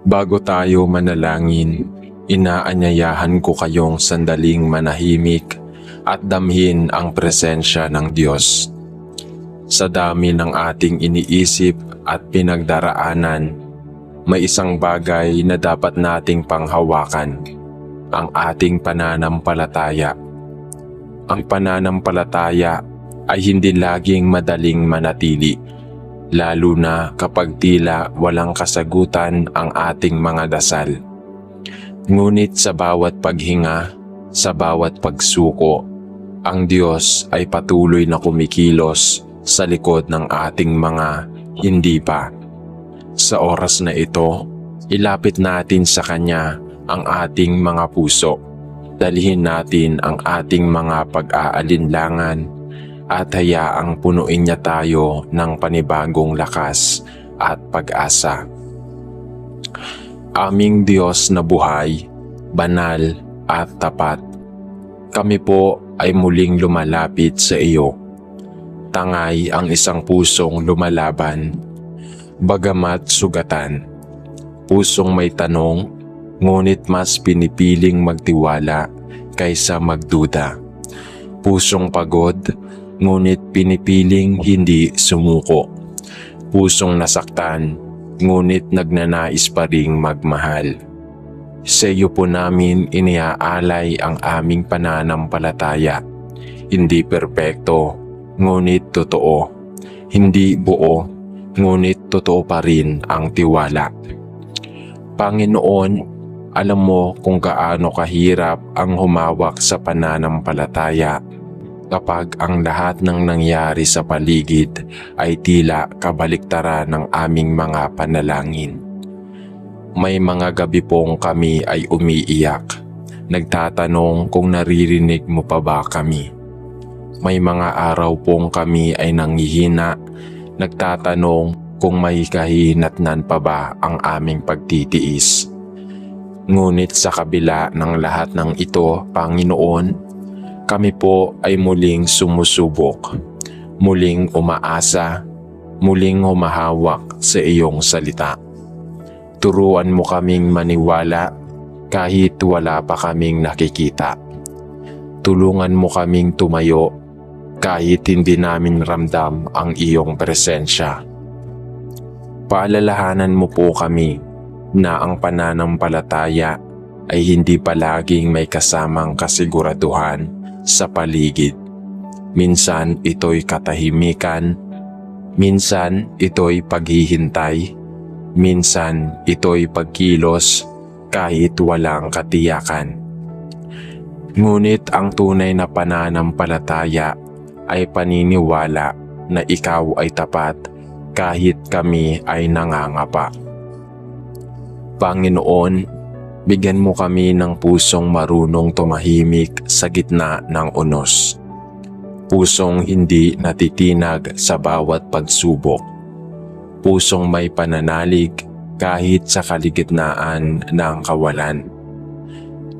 Bago tayo manalangin, inaanyayahan ko kayong sandaling manahimik at damhin ang presensya ng Diyos. Sa dami ng ating iniisip at pinagdaraanan, may isang bagay na dapat nating panghawakan, ang ating pananampalataya. Ang pananampalataya ay hindi laging madaling manatili, lalo na kapag tila walang kasagutan ang ating mga dasal. Ngunit sa bawat paghinga, sa bawat pagsuko, ang Diyos ay patuloy na kumikilos sa likod ng ating mga hindi pa. Sa oras na ito, ilapit natin sa Kanya ang ating mga puso. Dalhin natin ang ating mga pag-aalinlangan at hayaang punuin niya tayo ng panibagong lakas at pag-asa. Aming Diyos na buhay, banal at tapat, kami po ay muling lumalapit sa iyo. Tangay ang isang pusong lumalaban, bagamat sugatan. Pusong may tanong, ngunit mas pinipiling magtiwala kaysa magduda. Pusong pagod, ngunit pinipiling hindi sumuko. Pusong nasaktan, ngunit nagnanais pa ring magmahal. Sa iyo po namin iniaalay ang aming pananampalataya. Hindi perpekto, ngunit totoo. Hindi buo, ngunit totoo pa rin ang tiwala. Panginoon, alam mo kung gaano kahirap ang humawak sa pananampalataya kapag ang lahat ng nangyari sa paligid ay tila kabaliktaran ng aming mga panalangin. May mga gabi pong kami ay umiiyak, nagtatanong kung naririnig mo pa ba kami. May mga araw pong kami ay nanghihina, nagtatanong kung may kahinatnan pa ba ang aming pagtitiis. Ngunit sa kabila ng lahat ng ito, Panginoon, kami po ay muling sumusubok, muling umaasa, muling humahawak sa iyong salita. Turuan mo kaming maniwala kahit wala pa kaming nakikita. Tulungan mo kaming tumayo kahit hindi namin ramdam ang iyong presensya. Paalalahanan mo po kami na ang pananampalataya ay hindi palaging may kasamang kasiguraduhan sa paligid. Minsan ito'y katahimikan, minsan ito'y paghihintay, minsan ito'y pagkilos kahit walang katiyakan. Ngunit ang tunay na pananampalataya ay paniniwala na ikaw ay tapat kahit kami ay nangangapa. Panginoon, bigyan mo kami ng pusong marunong tumahimik sa gitna ng unos. Pusong hindi natitinag sa bawat pagsubok. Pusong may pananalig kahit sa kaligitnaan ng kawalan.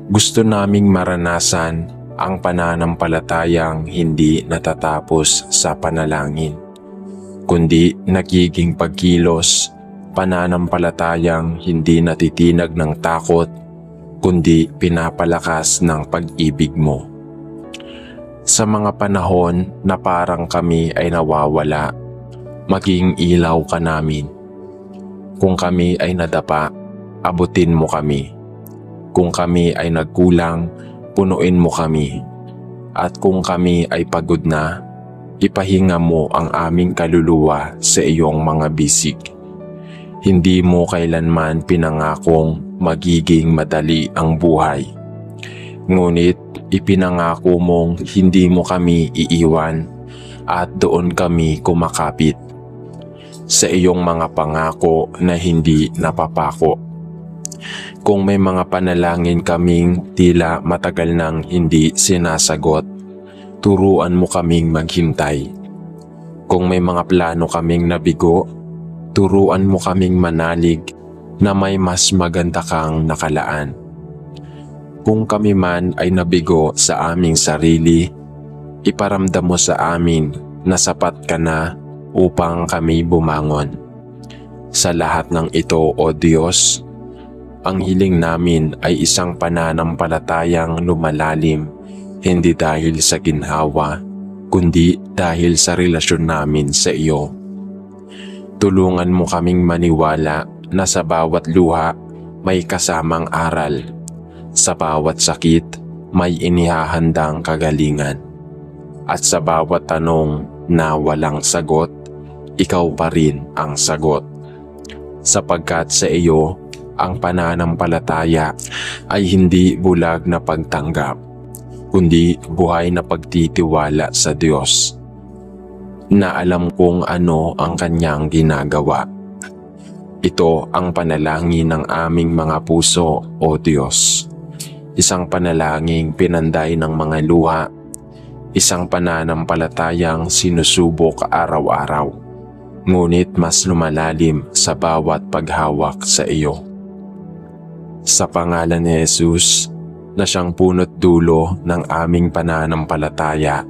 Gusto naming maranasan ang pananampalatayang hindi natatapos sa panalangin, kundi nagiging pagkilos, pananampalatayang hindi natitinag ng takot, kundi pinapalakas ng pag-ibig mo. Sa mga panahon na parang kami ay nawawala, maging ilaw ka namin. Kung kami ay nadapa, abutin mo kami. Kung kami ay nagkulang, punuin mo kami. At kung kami ay pagod na, ipahinga mo ang aming kaluluwa sa iyong mga bisig. Hindi mo kailanman pinangakong magiging madali ang buhay. Ngunit ipinangako mong hindi mo kami iiwan at doon kami kumakapit sa iyong mga pangako na hindi napapako. Kung may mga panalangin kaming tila matagal nang hindi sinasagot, turuan mo kaming maghintay. Kung may mga plano kaming nabigo, turuan mo kaming manalig na may mas maganda kang nakalaan. Kung kami man ay nabigo sa aming sarili, iparamdam mo sa amin na sapat ka na upang kami bumangon. Sa lahat ng ito, O Diyos, ang hiling namin ay isang pananampalatayang lumalalim, hindi dahil sa ginhawa, kundi dahil sa relasyon namin sa iyo. Tulungan mo kaming maniwala na sa bawat luha may kasamang aral, sa bawat sakit may inihahandang kagalingan, at sa bawat tanong na walang sagot, ikaw pa rin ang sagot. Sapagkat sa iyo, ang pananampalataya ay hindi bulag na pagtanggap, kundi buhay na pagtitiwala sa Diyos, na alam kung ano ang kanyang ginagawa. Ito ang panalangin ng aming mga puso, O Diyos. Isang panalangin pinanday ng mga luha, isang pananampalatayang sinusubok araw-araw, ngunit mas lumalalim sa bawat paghawak sa iyo. Sa pangalan ni Jesus, na siyang punot dulo ng aming pananampalataya.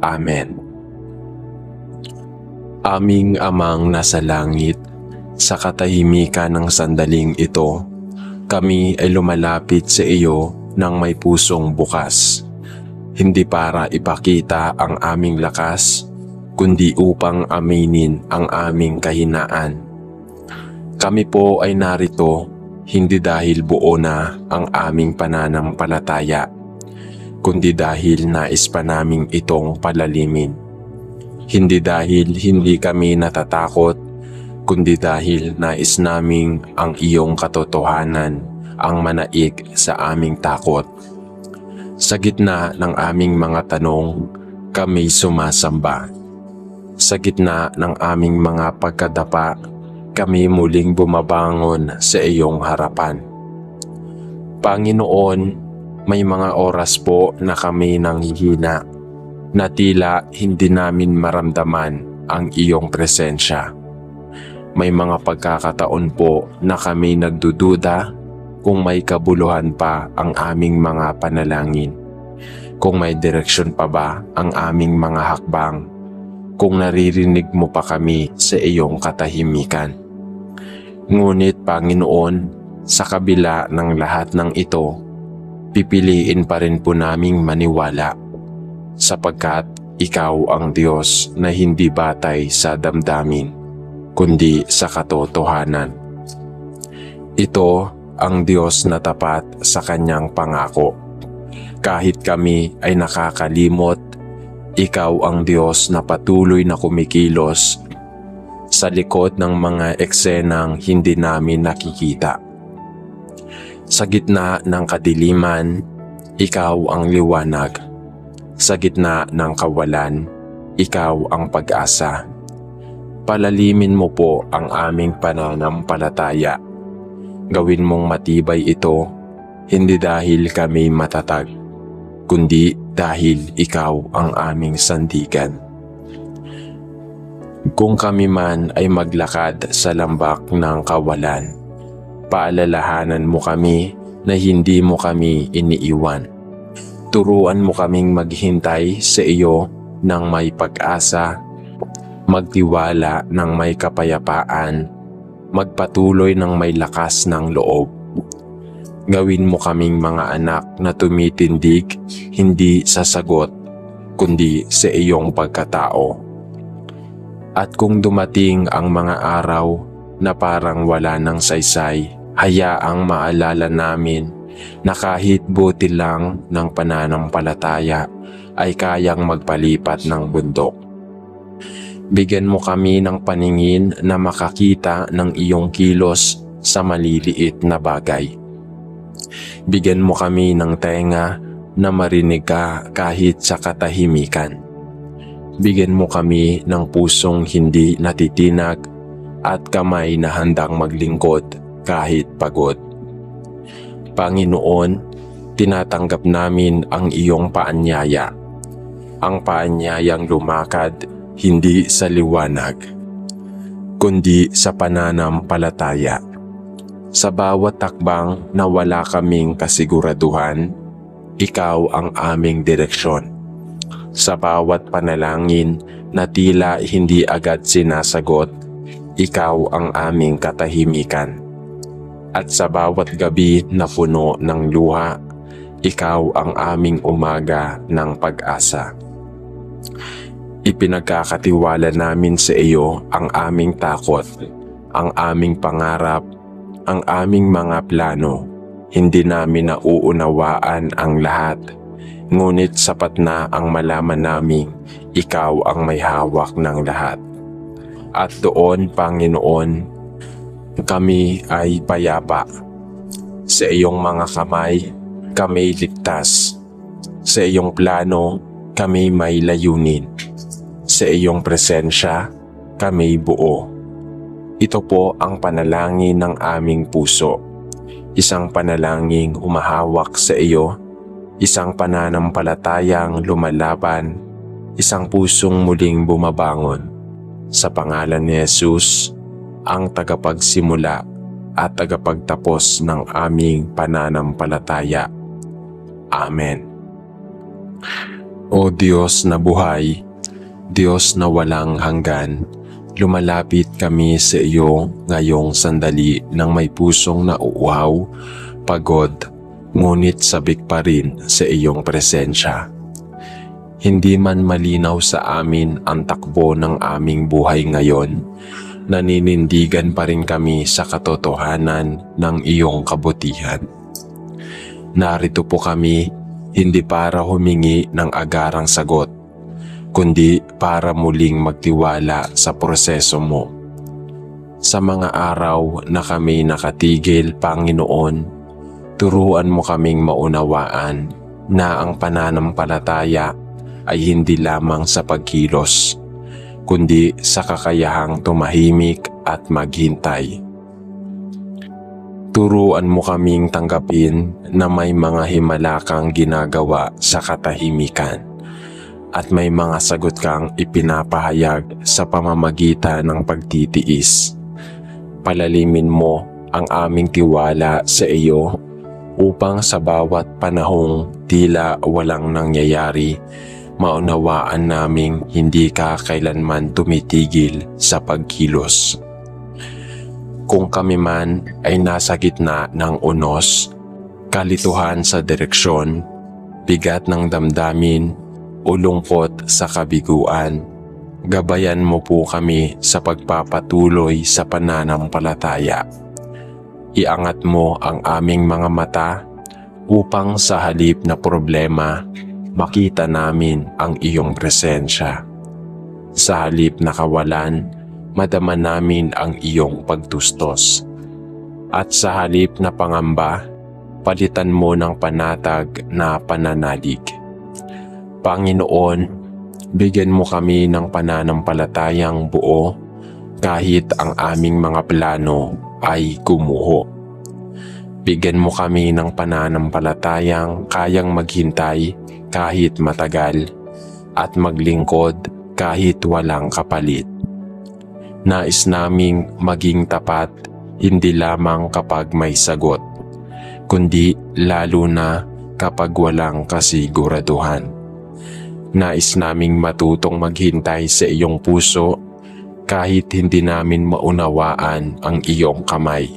Amen. Aming Amang nasa langit, sa katahimikan ng sandaling ito, kami ay lumalapit sa iyo ng may pusong bukas, hindi para ipakita ang aming lakas, kundi upang aminin ang aming kahinaan. Kami po ay narito hindi dahil buo na ang aming pananampalataya, kundi dahil nais pa naming itong palalimin. Hindi dahil hindi kami natatakot, kundi dahil nais naming ang iyong katotohanan ang manaig sa aming takot. Sa gitna ng aming mga tanong, kami sumasamba. Sa gitna ng aming mga pagkadapa, kami muling bumabangon sa iyong harapan. Panginoon, may mga oras po na kami nanghihina, na tila hindi namin maramdaman ang iyong presensya. May mga pagkakataon po na kami nagdududa kung may kabuluhan pa ang aming mga panalangin, kung may direksyon pa ba ang aming mga hakbang, kung naririnig mo pa kami sa iyong katahimikan. Ngunit Panginoon, sa kabila ng lahat ng ito, pipiliin pa rin po naming maniwala, sapagkat ikaw ang Diyos na hindi batay sa damdamin, kundi sa katotohanan. Ito ang Diyos na tapat sa kanyang pangako. Kahit kami ay nakakalimot, ikaw ang Diyos na patuloy na kumikilos sa likod ng mga eksenang hindi namin nakikita. Sa gitna ng kadiliman, ikaw ang liwanag. Sa gitna ng kawalan, ikaw ang pag-asa. Palalimin mo po ang aming pananampalataya. Gawin mong matibay ito, hindi dahil kami matatag, kundi dahil ikaw ang aming sandigan. Kung kami man ay maglakad sa lambak ng kawalan, paalalahanan mo kami na hindi mo kami iniiwan. Turuan mo kaming maghintay sa iyo ng may pag-asa, magtiwala ng may kapayapaan, magpatuloy ng may lakas ng loob. Gawin mo kaming mga anak na tumitindig hindi sa sagot, kundi sa iyong pagkatao. At kung dumating ang mga araw na parang wala ng saysay, hayaang maalala namin na kahit buti lang ng pananampalataya ay kayang magpalipat ng bundok. Bigyan mo kami ng paningin na makakita ng iyong kilos sa maliliit na bagay. Bigyan mo kami ng tenga na marinig ka kahit sa katahimikan. Bigyan mo kami ng pusong hindi natitinag at kamay na handang maglingkod kahit pagod. Panginoon, tinatanggap namin ang iyong paanyaya. Ang paanyayang lumakad hindi sa liwanag, kundi sa pananampalataya. Sa bawat takbang na wala kaming kasiguraduhan, ikaw ang aming direksyon. Sa bawat panalangin na tila hindi agad sinasagot, ikaw ang aming katahimikan. At sa bawat gabi na puno ng luha, ikaw ang aming umaga ng pag-asa. Ipinagkakatiwala namin sa iyo ang aming takot, ang aming pangarap, ang aming mga plano. Hindi namin nauunawaan ang lahat, ngunit sapat na ang malaman naming ikaw ang may hawak ng lahat. At doon, Panginoon, kami ay payapa. Sa iyong mga kamay, kami ligtas. Sa iyong plano, kami may layunin. Sa iyong presensya, kami buo. Ito po ang panalangin ng aming puso. Isang panalangin humahawak sa iyo, isang pananampalatayang lumalaban, isang pusong muling bumabangon. Sa pangalan ni Jesus, ang tagapagsimula at tagapagtapos ng aming pananampalataya. Amen. O Diyos na buhay, Diyos na walang hanggan, lumalapit kami sa iyo ngayong sandali ng may pusong nauuhaw, pagod, ngunit sabik pa rin sa iyong presensya. Hindi man malinaw sa amin ang takbo ng aming buhay ngayon, naninindigan pa rin kami sa katotohanan ng iyong kabutihan. Narito po kami hindi para humingi ng agarang sagot, kundi para muling magtiwala sa proseso mo. Sa mga araw na kami nakatigil, Panginoon, turuan mo kaming maunawaan na ang pananampalataya ay hindi lamang sa pagkilos, kundi sa kakayahang tumahimik at maghintay. Turuan mo kaming tanggapin na may mga himala kang ginagawa sa katahimikan at may mga sagot kang ipinapahayag sa pamamagitan ng pagtitiis. Palalimin mo ang aming tiwala sa iyo upang sa bawat panahong tila walang nangyayari, maunawaan naming hindi ka kailanman tumitigil sa pagkilos. Kung kami man ay nasa gitna ng unos, kalituhan sa direksyon, bigat ng damdamin, o lungkot sa kabiguan, gabayan mo po kami sa pagpapatuloy sa pananampalataya. Iangat mo ang aming mga mata upang sa halip na problema, makita namin ang iyong presensya. Sa halip na kawalan, madama namin ang iyong pagtustos. At sa halip na pangamba, palitan mo ng panatag na pananalig. Panginoon, bigyan mo kami ng pananampalatayang buo kahit ang aming mga plano ay gumuho. Bigyan mo kami ng pananampalatayang kayang maghintay kahit matagal at maglingkod kahit walang kapalit. Nais naming maging tapat hindi lamang kapag may sagot, kundi lalo na kapag walang kasiguraduhan. Nais naming matutong maghintay sa iyong puso kahit hindi namin maunawaan ang iyong kamay.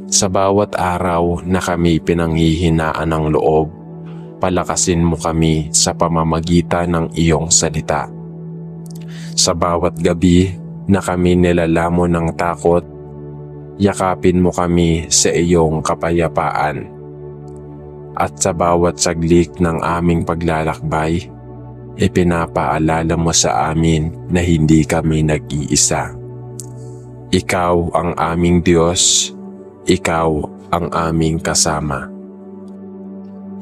Sa bawat araw na kami pinanghihinaan ng loob, palakasin mo kami sa pamamagitan ng iyong salita. Sa bawat gabi na kami nilalamon ng takot, yakapin mo kami sa iyong kapayapaan. At sa bawat saglit ng aming paglalakbay, ipinapaalala mo sa amin na hindi kami nag-iisa. Ikaw ang aming Diyos, ikaw ang aming kasama.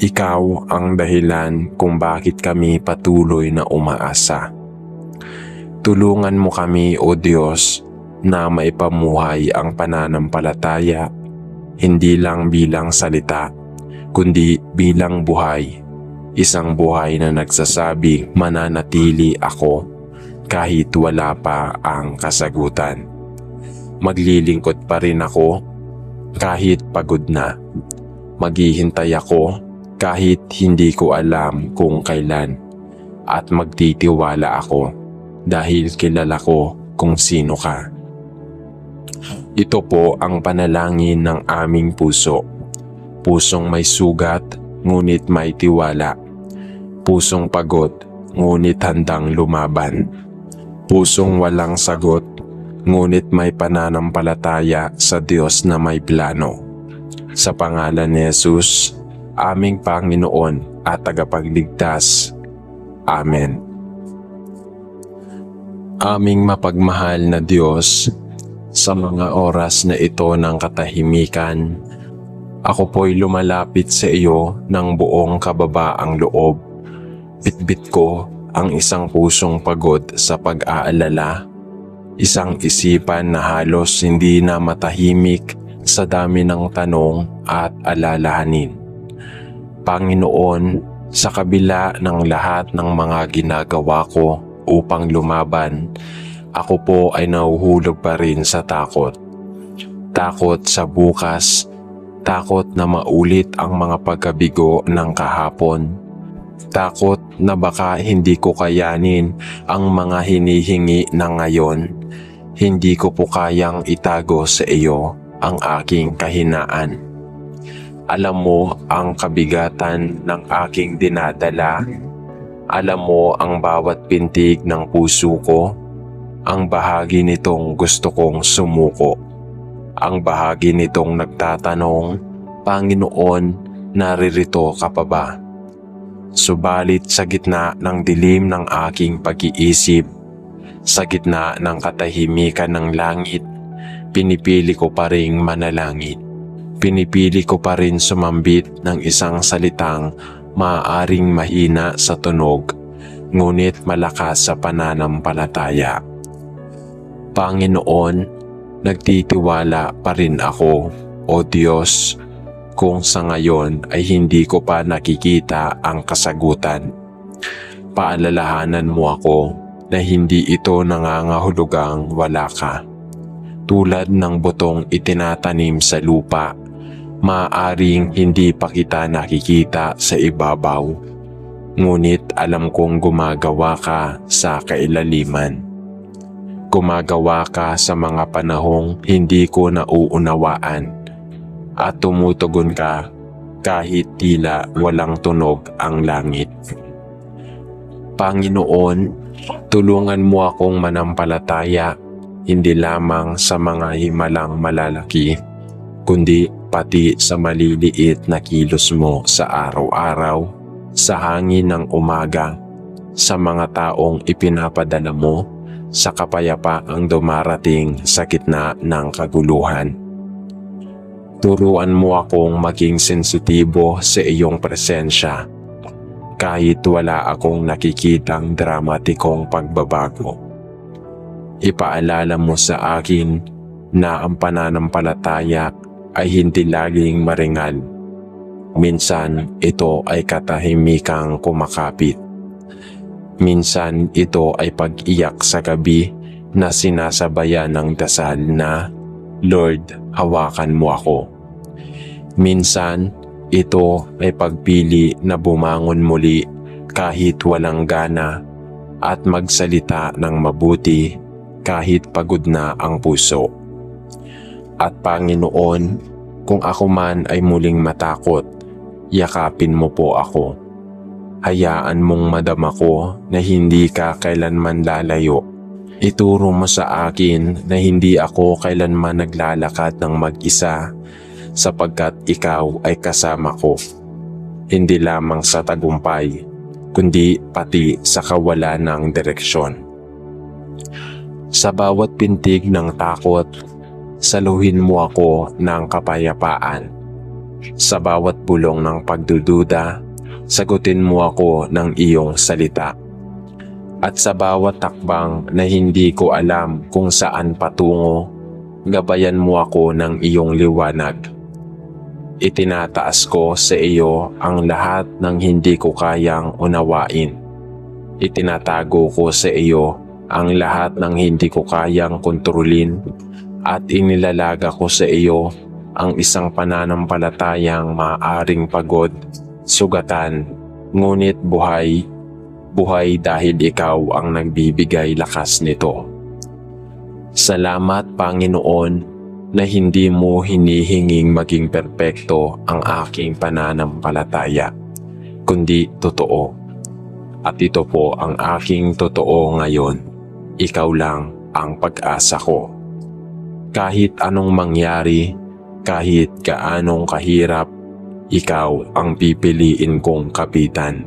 Ikaw ang dahilan kung bakit kami patuloy na umaasa. Tulungan mo kami, O Diyos, na maipamuhay ang pananampalataya, hindi lang bilang salita, kundi bilang buhay. Isang buhay na nagsasabing mananatili ako kahit wala pa ang kasagutan. Maglilingkod pa rin ako kahit pagod na. Maghihintay ako kahit hindi ko alam kung kailan. At magtitiwala ako dahil kilala ko kung sino ka. Ito po ang panalangin ng aming puso. Pusong may sugat, ngunit may tiwala. Pusong pagod, ngunit handang lumaban. Pusong walang sagot, ngunit may pananampalataya sa Diyos na may plano. Sa pangalan ni Jesus, aming Panginoon at tagapagligtas. Amen. Aming mapagmahal na Diyos, sa mga oras na ito ng katahimikan, ako po'y lumalapit sa iyo ng buong kababaang loob. Bitbit ko ang isang pusong pagod sa pag-aalala, isang isipan na halos hindi na matahimik sa dami ng tanong at alalahanin. Panginoon, sa kabila ng lahat ng mga ginagawa ko upang lumaban, ako po ay nahuhulog pa rin sa takot. Takot sa bukas, takot na maulit ang mga pagkabigo ng kahapon. Takot na baka hindi ko kayanin ang mga hinihingi na ngayon. Hindi ko po kayang itago sa iyo ang aking kahinaan. Alam mo ang kabigatan ng aking dinadala. Alam mo ang bawat pintig ng puso ko. Ang bahagi nitong gusto kong sumuko. Ang bahagi nitong nagtatanong, Panginoon, naririto ka pa ba? Subalit sa gitna ng dilim ng aking pag-iisip, sa gitna ng katahimikan ng langit, pinipili ko pa ring manalangin. Pinipili ko pa rin sumambit ng isang salitang maaaring mahina sa tunog, ngunit malakas sa pananampalataya. Panginoon, nagtitiwala pa rin ako, O Diyos, kung sa ngayon ay hindi ko pa nakikita ang kasagutan. Paalalahanan mo ako na hindi ito nangangahulugang wala ka. Tulad ng butong itinatanim sa lupa, maaaring hindi pa kita nakikita sa ibabaw, ngunit alam kong gumagawa ka sa kailaliman. Gumagawa ka sa mga panahong hindi ko nauunawaan at tumutugon ka kahit tila walang tunog ang langit. Panginoon, tulungan mo akong manampalataya hindi lamang sa mga himalang malalaki, kundi pati sa maliliit na kilos mo sa araw-araw, sa hangin ng umaga, sa mga taong ipinapadala mo, sa kapayapaang dumarating sa gitna ng kaguluhan. Turuan mo akong maging sensitibo sa iyong presensya, kahit wala akong nakikitang dramatikong pagbabago. Ipaalala mo sa akin na ang pananampalataya ay hindi laging maringal. Minsan ito ay katahimikang kumakapit. Minsan ito ay pag-iyak sa gabi na sinasabayan ng dasal na, Lord, hawakan mo ako. Minsan ito ay pagpili na bumangon muli kahit walang gana at magsalita ng mabuti kahit pagod na ang puso. At Panginoon, kung ako man ay muling matakot, yakapin mo po ako. Hayaan mong madama ko na hindi ka kailanman lalayo. Ituro mo sa akin na hindi ako kailanman naglalakad ng mag-isa sapagkat ikaw ay kasama ko. Hindi lamang sa tagumpay, kundi pati sa kawalan ng direksyon. Sa bawat pintig ng takot, saluhin mo ako ng kapayapaan. Sa bawat bulong ng pagdududa, sagutin mo ako ng iyong salita. At sa bawat takbang na hindi ko alam kung saan patungo, gabayan mo ako ng iyong liwanag. Itinataas ko sa iyo ang lahat ng hindi ko kayang unawain. Itinatago ko sa iyo ang lahat ng hindi ko kayang kontrolin at inilalaga ko sa iyo ang isang pananampalatayang maaaring pagod, sugatan, ngunit buhay dahil ikaw ang nagbibigay lakas nito. Salamat Panginoon na hindi mo hinihinging maging perpekto ang aking pananampalataya, kundi totoo. At ito po ang aking totoo ngayon. Ikaw lang ang pag-asa ko. Kahit anong mangyari, kahit gaanong kahirap, ikaw ang pipiliin kong kapitan.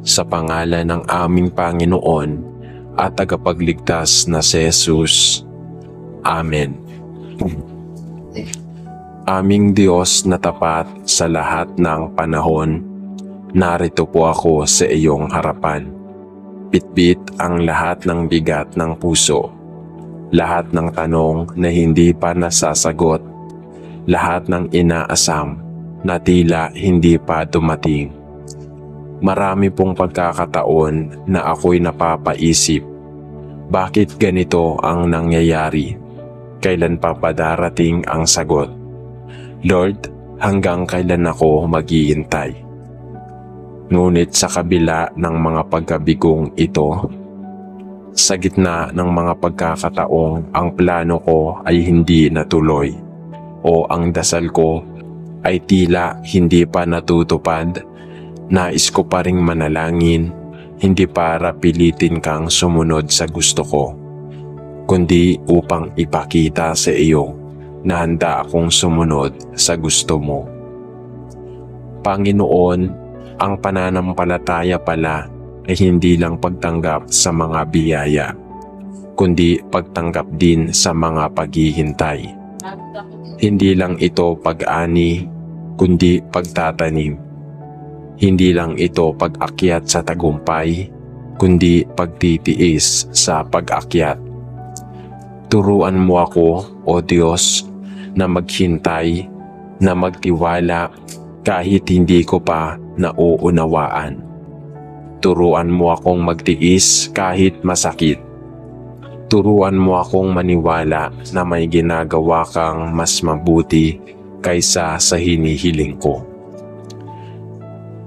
Sa pangalan ng aming Panginoon at tagapagligtas na si Jesus. Amen. Aming Diyos na tapat sa lahat ng panahon, narito po ako sa iyong harapan. Bitbit ang lahat ng bigat ng puso, lahat ng tanong na hindi pa nasasagot, lahat ng inaasam na tila hindi pa dumating. Marami pong pagkakataon na ako'y napapaisip, bakit ganito ang nangyayari? Kailan pa darating ang sagot? Lord, hanggang kailan ako maghihintay? Ngunit sa kabila ng mga pagkabigong ito, sa gitna ng mga pagkakataong ang plano ko ay hindi natuloy o ang dasal ko ay tila hindi pa natutupad, nais ko pa ring manalangin, hindi para pilitin kang sumunod sa gusto ko, kundi upang ipakita sa iyo na handa akong sumunod sa gusto mo. Panginoon, ang pananampalataya pala ay hindi lang pagtanggap sa mga biyaya, kundi pagtanggap din sa mga paghihintay. Hindi lang ito pag-ani, kundi pagtatanim. Hindi lang ito pag-akyat sa tagumpay, kundi pagtitiis sa pag-akyat. Turuan mo ako, O Diyos, na maghintay, na magtiwala kahit hindi ko pa nauunawaan. Turuan mo akong magtiis kahit masakit. Turuan mo akong maniwala na may ginagawa kang mas mabuti kaysa sa hinihiling ko.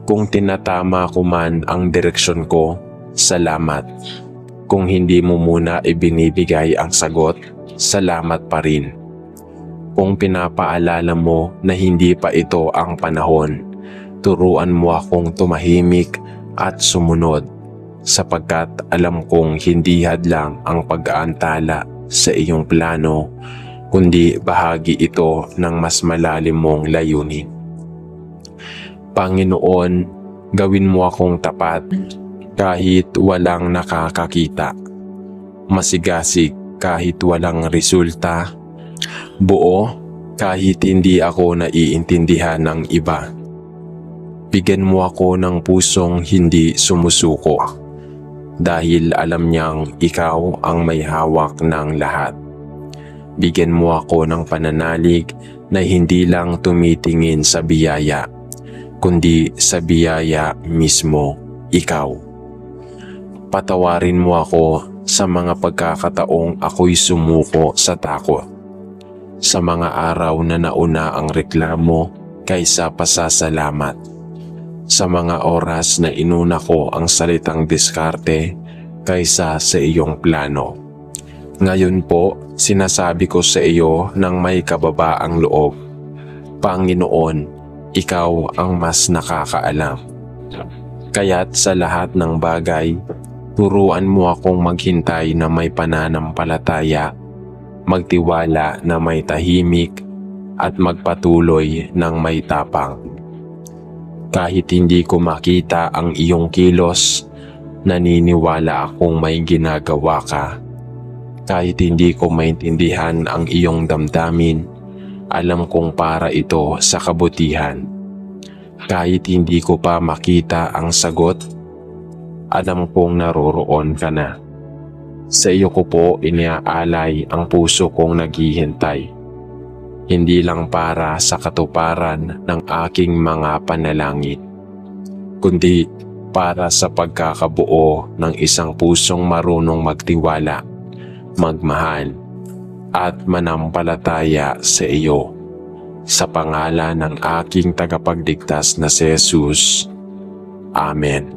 Kung tinatama ko man ang direksyon ko, salamat. Kung hindi mo muna ibinibigay ang sagot, salamat pa rin. Kung pinapaalala mo na hindi pa ito ang panahon, turuan mo akong tumahimik at sumunod, sapagkat alam kong hindi hadlang ang pag-aantala sa iyong plano, kundi bahagi ito ng mas malalim mong layunin. Panginoon, gawin mo akong tapat kahit walang nakakakita, masigasig kahit walang resulta, buo kahit hindi ako naiintindihan ng iba. Bigyan mo ako ng pusong hindi sumusuko, dahil alam niyang ikaw ang may hawak ng lahat. Bigyan mo ako ng pananalig na hindi lang tumitingin sa biyaya, kundi sa biyaya mismo, ikaw. Patawarin mo ako sa mga pagkakataong ako'y sumuko sa takot, sa mga araw na nauna ang reklamo kaysa pasasalamat, sa mga oras na inuna ko ang salitang diskarte kaysa sa iyong plano. Ngayon po, sinasabi ko sa iyo ng may kababaang loob, Panginoon, ikaw ang mas nakakaalam. Kaya't sa lahat ng bagay, turuan mo akong maghintay na may pananampalataya, magtiwala na may tahimik, at magpatuloy ng may tapang. Kahit hindi ko makita ang iyong kilos, naniniwala akong may ginagawa ka. Kahit hindi ko maintindihan ang iyong damdamin, alam kong para ito sa kabutihan. Kahit hindi ko pa makita ang sagot, alam kong naroroon ka na. Sa iyo ko po iniaalay ang puso kong naghihintay. Hindi lang para sa katuparan ng aking mga panalangin, kundi para sa pagkakabuo ng isang pusong marunong magtiwala, magmahal, at manampalataya sa iyo. Sa pangalan ng aking tagapagligtas na si Jesus. Amen.